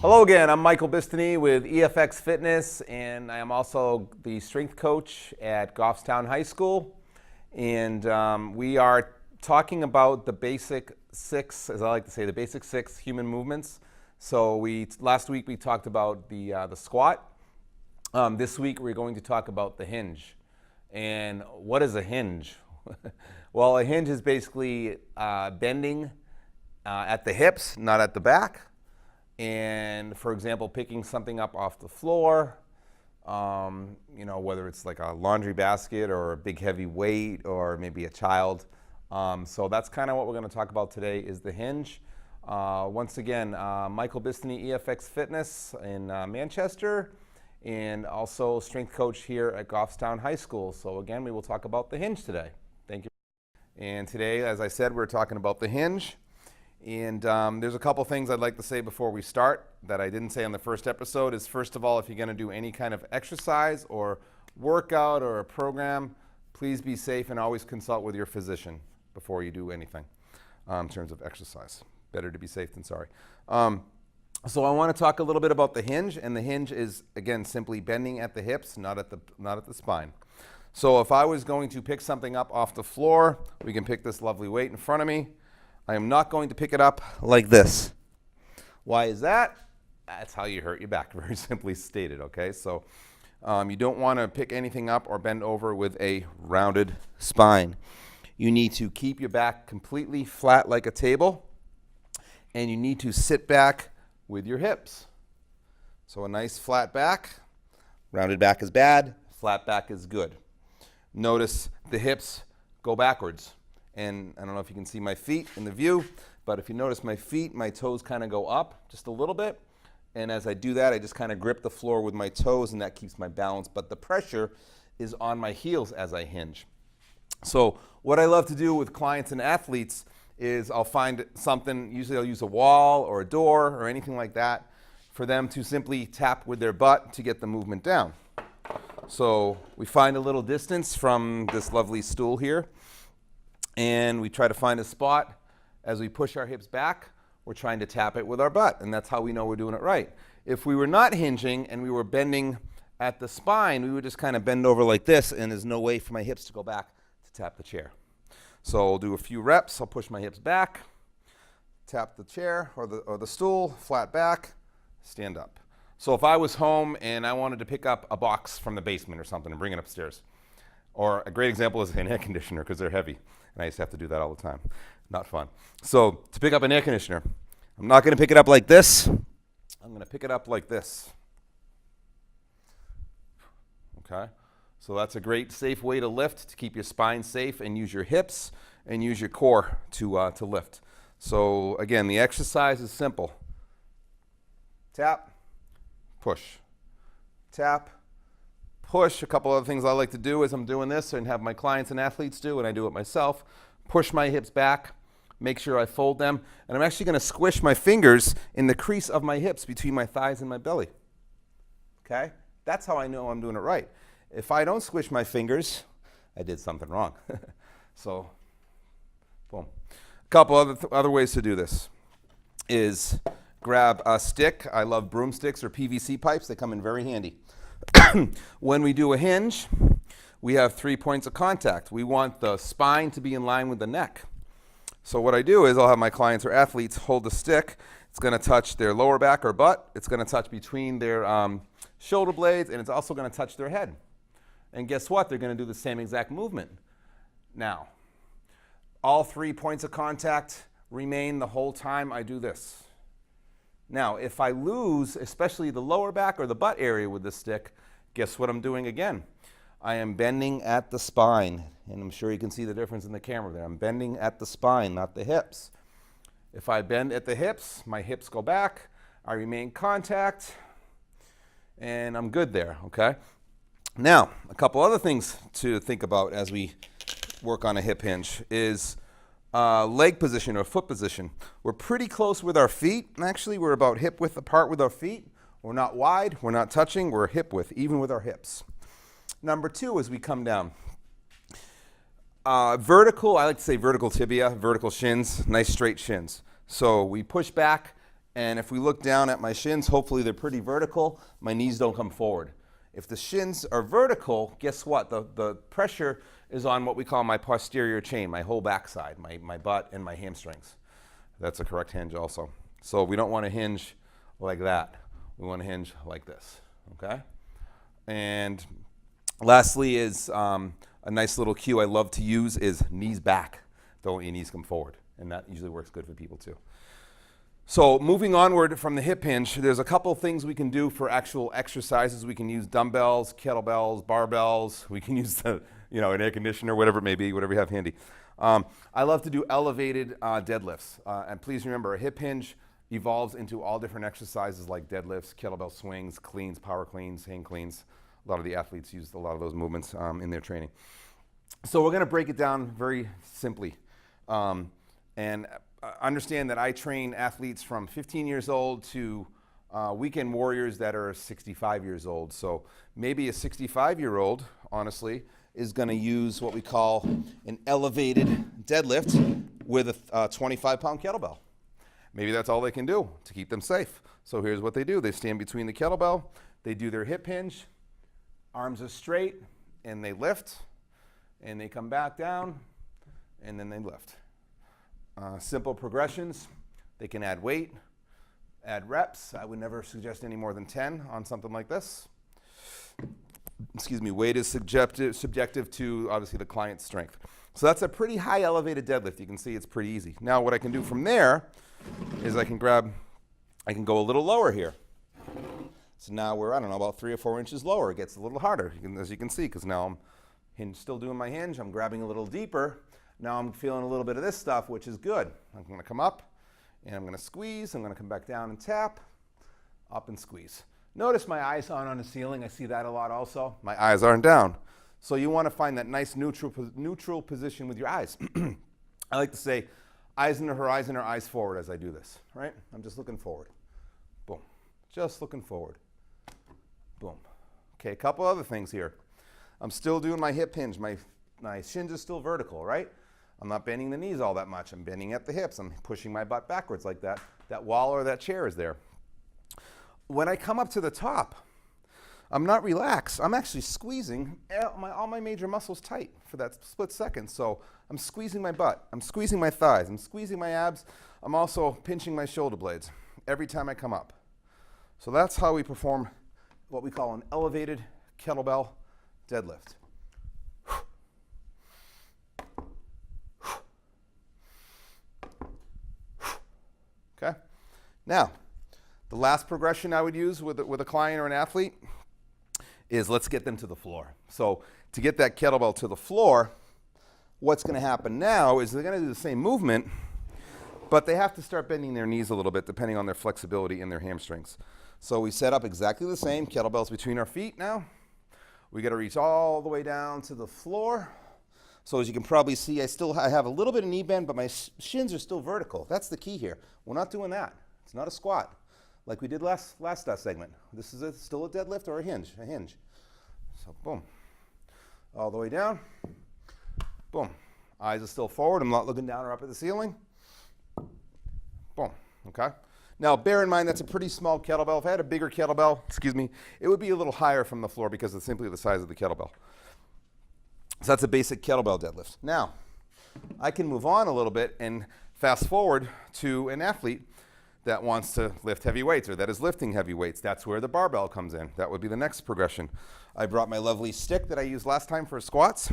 Hello again, I'm Michael Bistany with EFX Fitness, and I am also the strength coach at Goffstown High School. And we are talking about the basic six, as I like to say, the basic six human movements. So last week we talked about the squat. This week we're going to talk about the hinge. And what is a hinge? Well, a hinge is basically bending at the hips, not at the back. And for example, picking something up off the floor, whether it's like a laundry basket or a big heavy weight or maybe a child. So that's kind of what we're going to talk about today is the hinge. Once again, Michael Bistany, EFX Fitness in Manchester, and also strength coach here at Goffstown High School. So again, we will talk about the hinge today. Thank you. And today, as I said, we're talking about the hinge. And there's a couple things I'd like to say before we start that I didn't say on the first episode is, first of all, if you're going to do any kind of exercise or workout or a program, please be safe and always consult with your physician before you do anything in terms of exercise. Better to be safe than sorry. So I want to talk a little bit about the hinge, and the hinge is, again, simply bending at the hips, not at the spine. So if I was going to pick something up off the floor, we can pick this lovely weight in front of me. I am not going to pick it up like this. Why is that? That's how you hurt your back, very simply stated, okay? So you don't want to pick anything up or bend over with a rounded spine. You need to keep your back completely flat like a table, and you need to sit back with your hips. So a nice flat back. Rounded back is bad, flat back is good. Notice the hips go backwards. And I don't know if you can see my feet in the view, but if you notice my feet, my toes kind of go up just a little bit. And as I do that, I just kind of grip the floor with my toes, and that keeps my balance. But the pressure is on my heels as I hinge. So what I love to do with clients and athletes is I'll find something, usually I'll use a wall or a door or anything like that, for them to simply tap with their butt to get the movement down. So we find a little distance from this lovely stool here. And we try to find a spot. As we push our hips back, we're trying to tap it with our butt, and that's how we know we're doing it right. If we were not hinging and we were bending at the spine, we would just kind of bend over like this, and there's no way for my hips to go back to tap the chair. So I'll do a few reps. I'll push my hips back, tap the chair or the stool, flat back, stand up. So if I was home and I wanted to pick up a box from the basement or something and bring it upstairs, or a great example is an air conditioner because they're heavy. And I used to have to do that all the time. Not fun. So to pick up an air conditioner, I'm not going to pick it up like this. I'm going to pick it up like this. Okay? So that's a great, safe way to lift, to keep your spine safe, and use your hips and use your core to lift. So again, the exercise is simple. Tap, push. Tap, push. A couple other things I like to do as I'm doing this and have my clients and athletes do, and I do it myself. Push my hips back, make sure I fold them, and I'm actually going to squish my fingers in the crease of my hips between my thighs and my belly. Okay? That's how I know I'm doing it right. If I don't squish my fingers, I did something wrong. So, boom. A couple other ways to do this is grab a stick. I love broomsticks or PVC pipes. They come in very handy. When we do a hinge, we have 3 points of contact. We want the spine to be in line with the neck. So what I do is I'll have my clients or athletes hold the stick. It's going to touch their lower back or butt. It's going to touch between their shoulder blades, and it's also going to touch their head. And guess what? They're going to do the same exact movement. Now, all 3 points of contact remain the whole time I do this. Now, if I lose, especially the lower back or the butt area with this stick, guess what I'm doing again? I am bending at the spine, and I'm sure you can see the difference in the camera there. I'm bending at the spine, not the hips. If I bend at the hips, my hips go back, I remain contact, and I'm good there, okay? Now, a couple other things to think about as we work on a hip hinge is leg position or foot position. We're pretty close with our feet. Actually, we're about hip width apart with our feet. We're not wide, we're not touching, we're hip width, even with our hips. Number two, as we come down, vertical, I like to say vertical tibia, vertical shins, nice straight shins. So we push back And if we look down at my shins, hopefully they're pretty vertical. My knees don't come forward. If the shins are vertical, guess what? The pressure is on what we call my posterior chain, my whole backside, my butt and my hamstrings. That's a correct hinge also. So we don't want to hinge like that. We want to hinge like this, okay? And lastly is a nice little cue I love to use is knees back. Don't let your knees come forward. And that usually works good for people too. So moving onward from the hip hinge, there's a couple things we can do for actual exercises. We can use dumbbells, kettlebells, barbells. We can use an air conditioner, whatever it may be, whatever you have handy. I love to do elevated deadlifts. And please remember, a hip hinge evolves into all different exercises like deadlifts, kettlebell swings, cleans, power cleans, hang cleans. A lot of the athletes use a lot of those movements in their training. So we're going to break it down very simply. And understand that I train athletes from 15 years old to weekend warriors that are 65 years old. So maybe a 65-year-old, honestly, is going to use what we call an elevated deadlift with a 25-pound kettlebell. Maybe that's all they can do to keep them safe. So here's what they do. They stand between the kettlebell, they do their hip hinge, arms are straight, and they lift, and they come back down, and then they lift. Simple progressions. They can add weight, add reps. I would never suggest any more than 10 on something like this. Excuse me, weight is subjective to obviously the client's strength. So that's a pretty high elevated deadlift. You can see it's pretty easy. Now what I can do from there is I can go a little lower here. So now we're, I don't know, about 3 or 4 inches lower. It gets a little harder, as you can see, because now I'm still doing my hinge. I'm grabbing a little deeper. Now I'm feeling a little bit of this stuff, which is good. I'm going to come up, and I'm going to squeeze. I'm going to come back down and tap, up and squeeze. Notice my eyes aren't on the ceiling. I see that a lot also. My eyes aren't down. So you want to find that nice neutral position with your eyes. I like to say eyes in the horizon or eyes forward as I do this, right? I'm just looking forward. Boom. Just looking forward. Boom. Okay, a couple other things here. I'm still doing my hip hinge. My shins are still vertical, right? I'm not bending the knees all that much. I'm bending at the hips. I'm pushing my butt backwards like that. That wall or that chair is there. When I come up to the top, I'm not relaxed. I'm actually squeezing all my major muscles tight for that split second. So I'm squeezing my butt. I'm squeezing my thighs. I'm squeezing my abs. I'm also pinching my shoulder blades every time I come up. So that's how we perform what we call an elevated kettlebell deadlift. Okay. Now, the last progression I would use with a client or an athlete is let's get them to the floor. So to get that kettlebell to the floor, what's going to happen now is they're going to do the same movement, but they have to start bending their knees a little bit depending on their flexibility in their hamstrings. So we set up exactly the same, kettlebells between our feet now. We got to reach all the way down to the floor. So as you can probably see, I have a little bit of knee bend, but my shins are still vertical. That's the key here. We're not doing that. It's not a squat like we did last segment. This is still a deadlift or a hinge. So boom. All the way down. Boom. Eyes are still forward. I'm not looking down or up at the ceiling. Boom. Okay. Now, bear in mind that's a pretty small kettlebell. If I had a bigger kettlebell, it would be a little higher from the floor because of simply the size of the kettlebell. So that's a basic kettlebell deadlift. Now, I can move on a little bit and fast forward to an athlete that wants to lift heavy weights or that is lifting heavy weights. That's where the barbell comes in. That would be the next progression. I brought my lovely stick that I used last time for squats.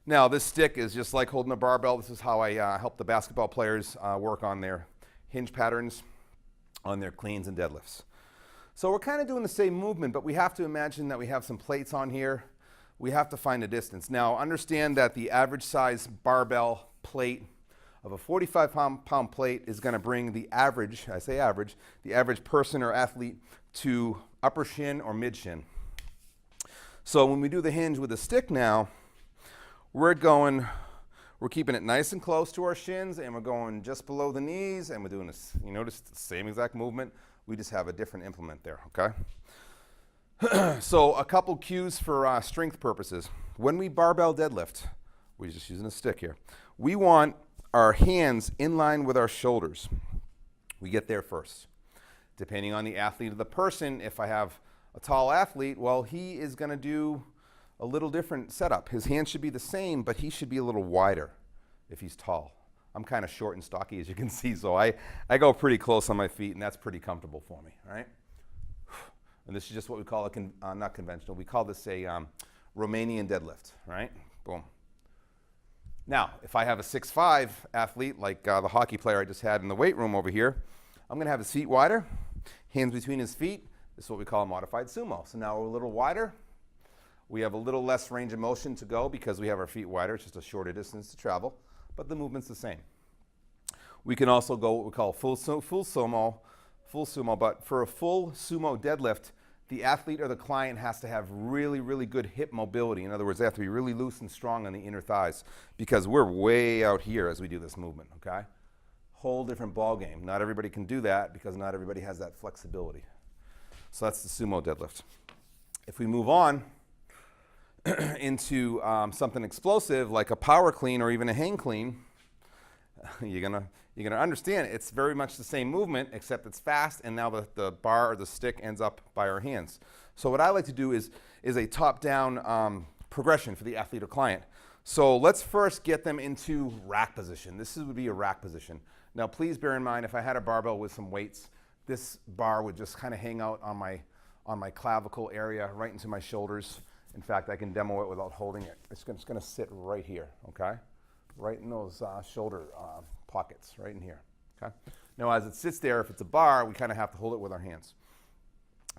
Now, this stick is just like holding a barbell. This is how I help the basketball players work on their hinge patterns, on their cleans and deadlifts. So we're kind of doing the same movement, but we have to imagine that we have some plates on here. We have to find a distance. Now, understand that the average size barbell plate of a 45-pound plate is going to bring the average, I say average, the average person or athlete to upper shin or mid shin. So when we do the hinge with a stick now, we're keeping it nice and close to our shins, and we're going just below the knees, and we're doing this, you notice the same exact movement. We just have a different implement there, okay? So a couple cues for strength purposes. When we barbell deadlift, we're just using a stick here, we want our hands in line with our shoulders. We get there first. Depending on the athlete or the person, if I have a tall athlete, well, he is going to do a little different setup. His hands should be the same, but he should be a little wider if he's tall. I'm kind of short and stocky, as you can see, so I go pretty close on my feet, and that's pretty comfortable for me, right? And this is just what we call not conventional. We call this a Romanian deadlift, right? Boom. Now, if I have a 6'5" athlete, like the hockey player I just had in the weight room over here, I'm going to have his feet wider, hands between his feet. This is what we call a modified sumo. So now we're a little wider. We have a little less range of motion to go because we have our feet wider. It's just a shorter distance to travel, but the movement's the same. We can also go what we call full sumo, but for a full sumo deadlift, the athlete or the client has to have really, really good hip mobility. In other words, they have to be really loose and strong on the inner thighs because we're way out here as we do this movement, okay? Whole different ball game. Not everybody can do that because not everybody has that flexibility. So that's the sumo deadlift. If we move on into something explosive like a power clean or even a hang clean, you're gonna understand it's very much the same movement, except it's fast, and now the bar or the stick ends up by our hands. So what I like to do is a top-down progression for the athlete or client. So let's first get them into rack position. This would be a rack position. Now please bear in mind, if I had a barbell with some weights, this bar would just kind of hang out on my clavicle area, right into my shoulders. In fact, I can demo it without holding it. It's going to sit right here, okay? Right in those shoulder pockets, right in here, okay? Now, as it sits there, if it's a bar, we kind of have to hold it with our hands.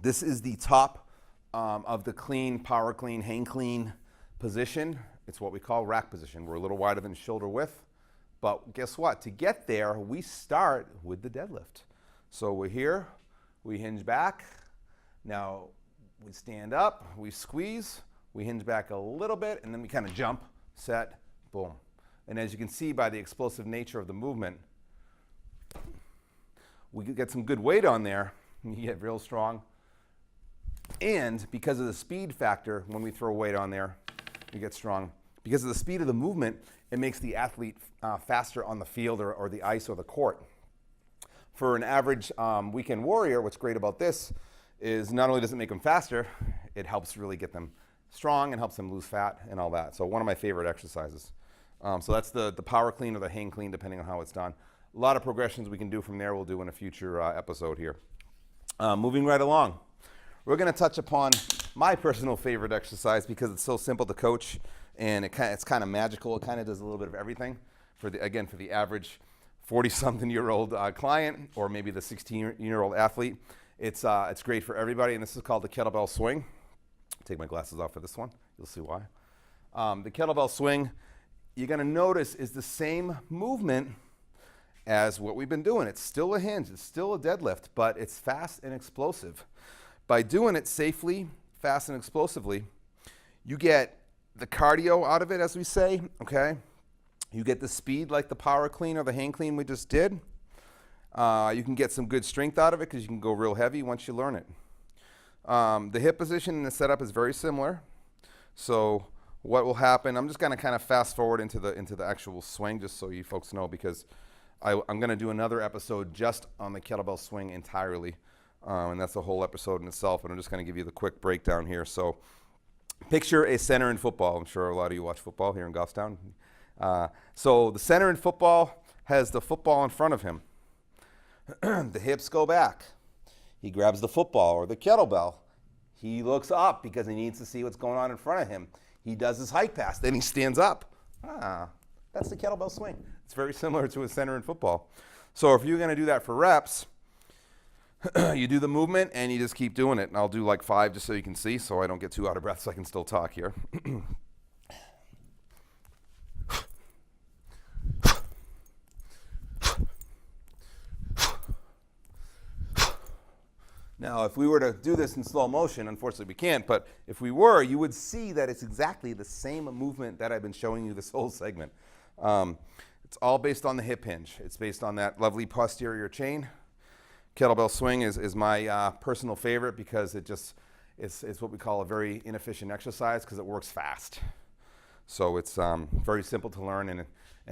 This is the top of the clean, power clean, hang clean position. It's what we call rack position. We're a little wider than shoulder width, but guess what? To get there, we start with the deadlift. So we're here, we hinge back. Now, we stand up, we squeeze, we hinge back a little bit, and then we kind of jump, set, boom. And as you can see by the explosive nature of the movement, we get some good weight on there, and you get real strong. And because of the speed factor, when we throw weight on there, we get strong. Because of the speed of the movement, it makes the athlete faster on the field or the ice or the court. For an average weekend warrior, what's great about this is not only does it make them faster, it helps really get them strong and helps them lose fat and all that. So one of my favorite exercises. So that's the power clean or the hang clean, depending on how it's done. A lot of progressions we can do from there. We'll do in a future episode here. Moving right along, we're going to touch upon my personal favorite exercise because it's so simple to coach and it's kind of magical. It kind of does a little bit of everything for the average 40-something-year-old client or maybe the 16-year-old athlete. It's great for everybody, and this is called the kettlebell swing. Take my glasses off for this one. You'll see why. The kettlebell swing, you're going to notice, is the same movement as what we've been doing. It's still a hinge. It's still a deadlift, but it's fast and explosive. By doing it safely, fast and explosively, you get the cardio out of it, as we say, okay? You get the speed like the power clean or the hang clean we just did. You can get some good strength out of it because you can go real heavy once you learn it. The hip position and the setup is very similar. So what will happen, I'm just going to kind of fast forward into the actual swing just so you folks know, because I'm going to do another episode just on the kettlebell swing entirely. And that's a whole episode in itself, and I'm just going to give you the quick breakdown here. So picture a center in football. I'm sure a lot of you watch football here in Goffstown. So the center in football has the football in front of him. The hips go back. He grabs the football or the kettlebell. He looks up because he needs to see what's going on in front of him. He does his hike pass. Then he stands up. That's the kettlebell swing. It's very similar to a center in football. So if you're going to do that for reps, you do the movement and you just keep doing it. And I'll do like 5 just so you can see, so I don't get too out of breath so I can still talk here. Now, if we were to do this in slow motion, unfortunately we can't, but if we were, you would see that it's exactly the same movement that I've been showing you this whole segment. It's all based on the hip hinge. It's based on that lovely posterior chain. Kettlebell swing is my personal favorite because it's what we call a very inefficient exercise because it works fast. So it's very simple to learn and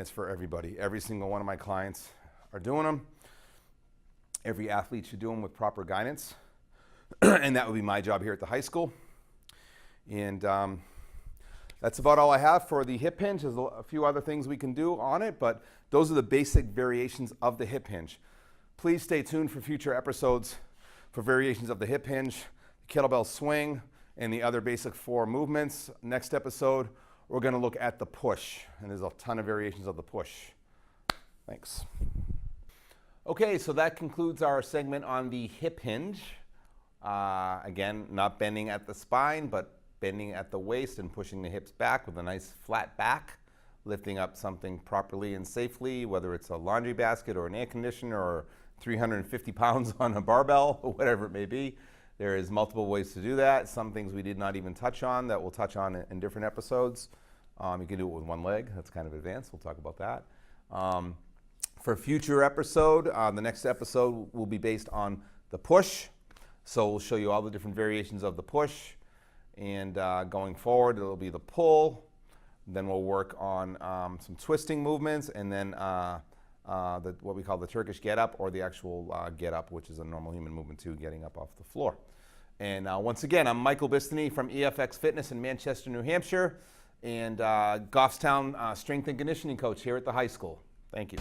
it's for everybody. Every single one of my clients are doing them. Every athlete should do them with proper guidance. And that would be my job here at the high school. And that's about all I have for the hip hinge. There's a few other things we can do on it, but those are the basic variations of the hip hinge. Please stay tuned for future episodes for variations of the hip hinge, the kettlebell swing, and the other basic 4 movements. Next episode, we're going to look at the push, and there's a ton of variations of the push. Thanks. Okay, so that concludes our segment on the hip hinge. Again, not bending at the spine, but bending at the waist and pushing the hips back with a nice flat back, lifting up something properly and safely, whether it's a laundry basket or an air conditioner or 350 pounds on a barbell or whatever it may be. There is multiple ways to do that. Some things we did not even touch on that we'll touch on in different episodes. You can do it with one leg. That's kind of advanced. We'll talk about that. For a future episode, the next episode will be based on the push. So we'll show you all the different variations of the push. And going forward, it'll be the pull. Then we'll work on some twisting movements, and then what we call the Turkish get up, or the actual get up, which is a normal human movement too, getting up off the floor. And once again, I'm Michael Bistany from EFX Fitness in Manchester, New Hampshire, and Goffstown strength and conditioning coach here at the high school. Thank you.